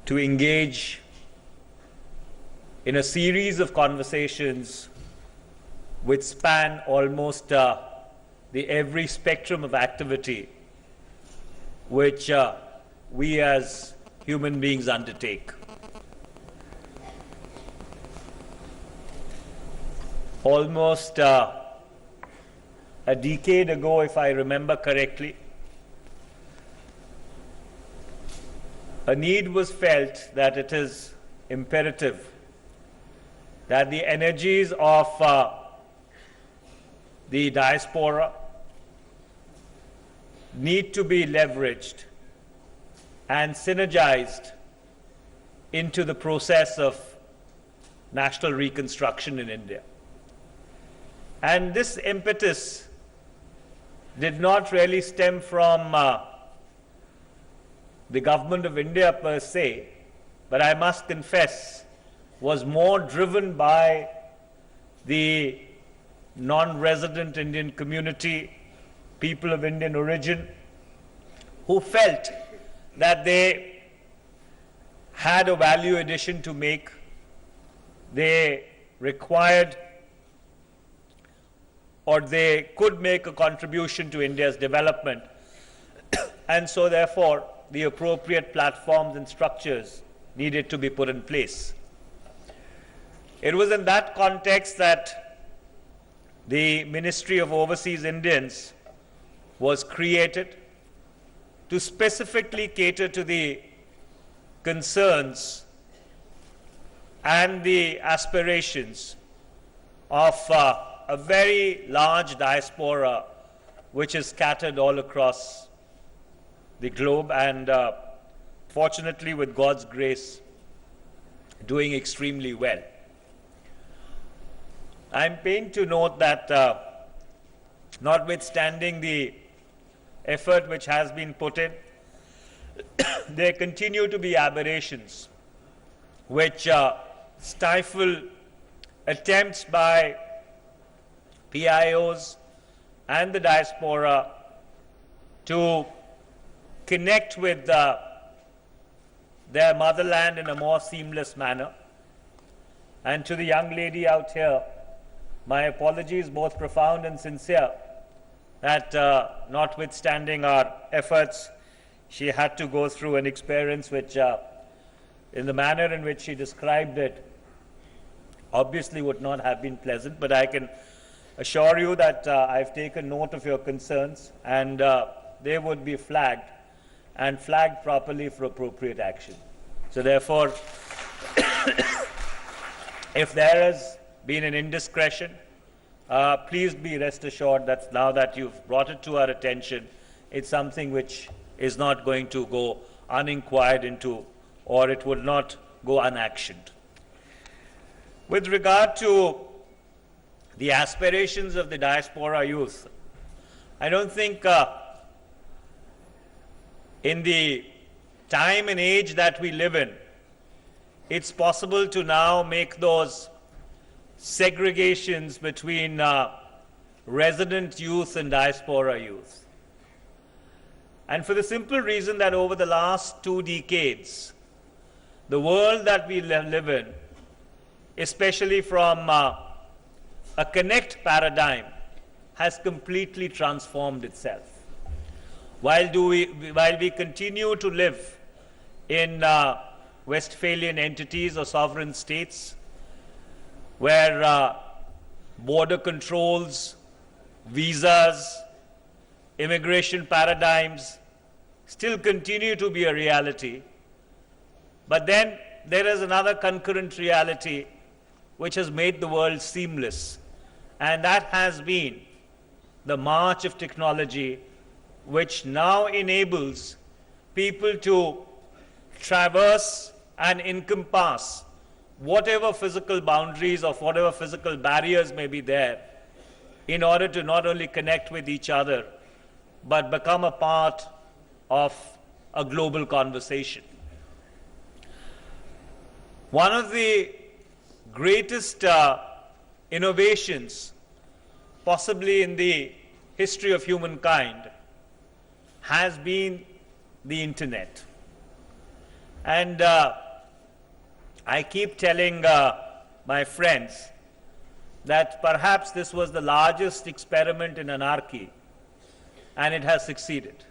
to engage in a series of conversations which span almost the every spectrum of activity which we as human beings undertake. Almost a decade ago, if I remember correctly, a need was felt that it is imperative that the energies of the diaspora need to be leveraged and synergized into the process of national reconstruction in India. And this impetus did not really stem from the government of India per se, but I must confess was more driven by the non-resident Indian community, people of Indian origin, who felt that they had a value addition to make. They required or they could make a contribution to India's development. And so therefore, the appropriate platforms and structures needed to be put in place. It was in that context that the Ministry of Overseas Indians was created to specifically cater to the concerns and the aspirations of a very large diaspora which is scattered all across the globe and fortunately, with God's grace, doing extremely well. I'm pained to note that notwithstanding the effort which has been put in, there continue to be aberrations which stifle attempts by PIOs and the diaspora to connect with their motherland in a more seamless manner. And to the young lady out here, my apologies, both profound and sincere, that notwithstanding our efforts, she had to go through an experience which, in the manner in which she described it, obviously would not have been pleasant. But I can assure you that I've taken note of your concerns, and they would be flagged, and flagged properly for appropriate action. So therefore, if there has been an indiscretion, please be rest assured that now that you've brought it to our attention, it's something which is not going to go uninquired into, or it would not go unactioned. With regard to the aspirations of the diaspora youth, I don't think in the time and age that we live in, it's possible to now make those segregations between resident youth and diaspora youth. And for the simple reason that over the last 2 decades, the world that we live in, especially from a connect paradigm, has completely transformed itself. While we continue to live in Westphalian entities or sovereign states, where border controls, visas, immigration paradigms still continue to be a reality, but then there is another concurrent reality which has made the world seamless, and that has been the march of technology, which now enables people to traverse and encompass whatever physical boundaries or whatever physical barriers may be there, in order to not only connect with each other, but become a part of a global conversation. One of the greatest innovations possibly in the history of humankind has been the internet. And I keep telling my friends that perhaps this was the largest experiment in anarchy, and it has succeeded.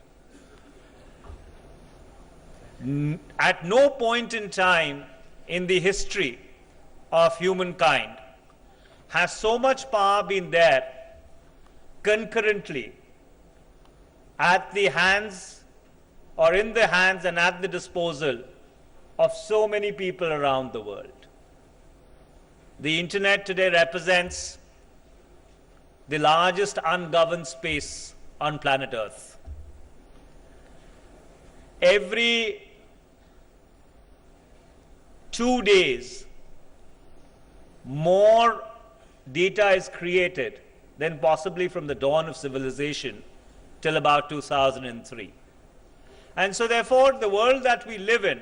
At no point in time in the history of humankind has so much power been there concurrently at the hands or in the hands and at the disposal of so many people around the world. The internet today represents the largest ungoverned space on planet Earth. Every 2 days, more data is created than possibly from the dawn of civilization till about 2003. And so therefore, the world that we live in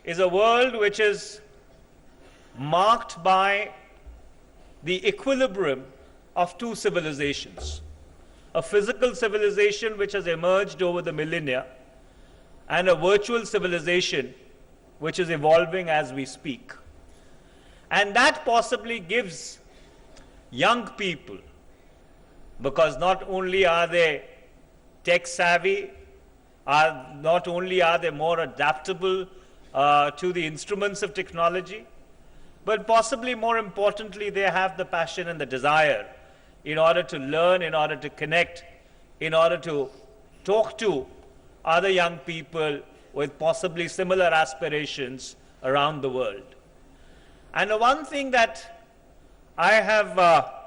is a world which is marked by the equilibrium of two civilizations. A physical civilization which has emerged over the millennia, and a virtual civilization which is evolving as we speak. And that possibly gives young people, because not only are they tech savvy, not only are they more adaptable to the instruments of technology, but possibly more importantly, they have the passion and the desire in order to learn, in order to connect, in order to talk to other young people with possibly similar aspirations around the world. And the one thing that I have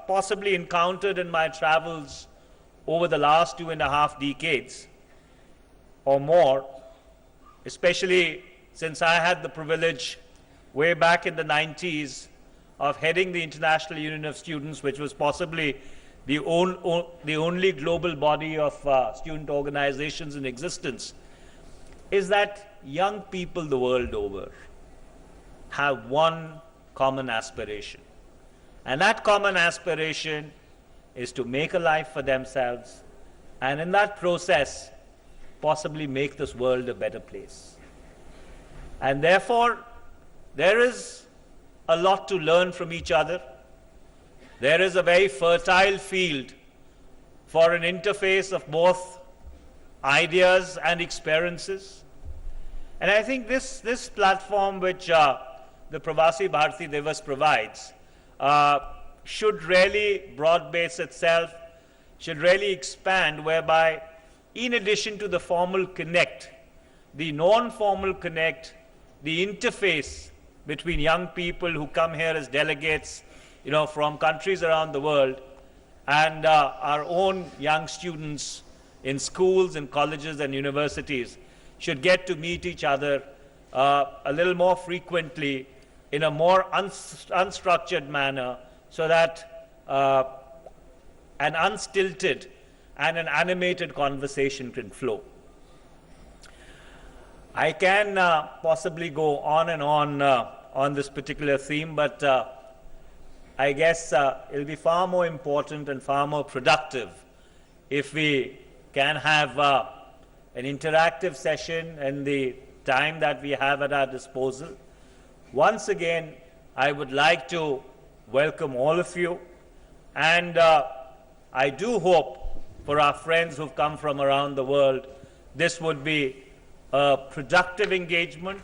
possibly encountered in my travels over the last 2.5 decades or more, especially since I had the privilege way back in the 90s of heading the International Union of Students, which was possibly the only global body of student organizations in existence, is that young people the world over have one common aspiration. And that common aspiration is to make a life for themselves, and in that process, possibly make this world a better place. And therefore, there is a lot to learn from each other. There is a very fertile field for an interface of both ideas and experiences. And I think this platform which the Pravasi Bharatiya Divas provides should really broad base itself, should really expand, whereby in addition to the formal connect, the non-formal connect, the interface between young people who come here as delegates, from countries around the world, and our own young students in schools and colleges and universities should get to meet each other a little more frequently in a more unstructured manner, so that an unstilted and an animated conversation can flow. I can possibly go on and on this particular theme, but I guess it'll be far more important and far more productive if we can have an interactive session in the time that we have at our disposal. Once again, I would like to welcome all of you, and I do hope for our friends who've come from around the world, this would be a productive engagement,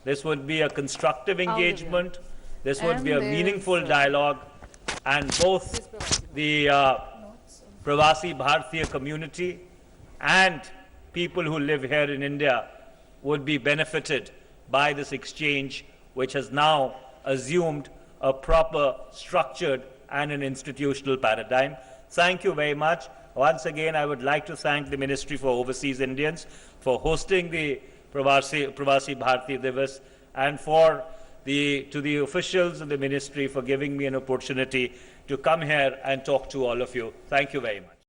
this would be a constructive engagement, this would be a meaningful dialogue, and both the Pravasi Bharatiya community and people who live here in India would be benefited by this exchange, which has now assumed a proper, structured, and an institutional paradigm. Thank you very much. Once again, I would like to thank the Ministry for Overseas Indians for hosting the Pravasi Bharatiya Divas, and to the officials of the Ministry for giving me an opportunity to come here and talk to all of you. Thank you very much.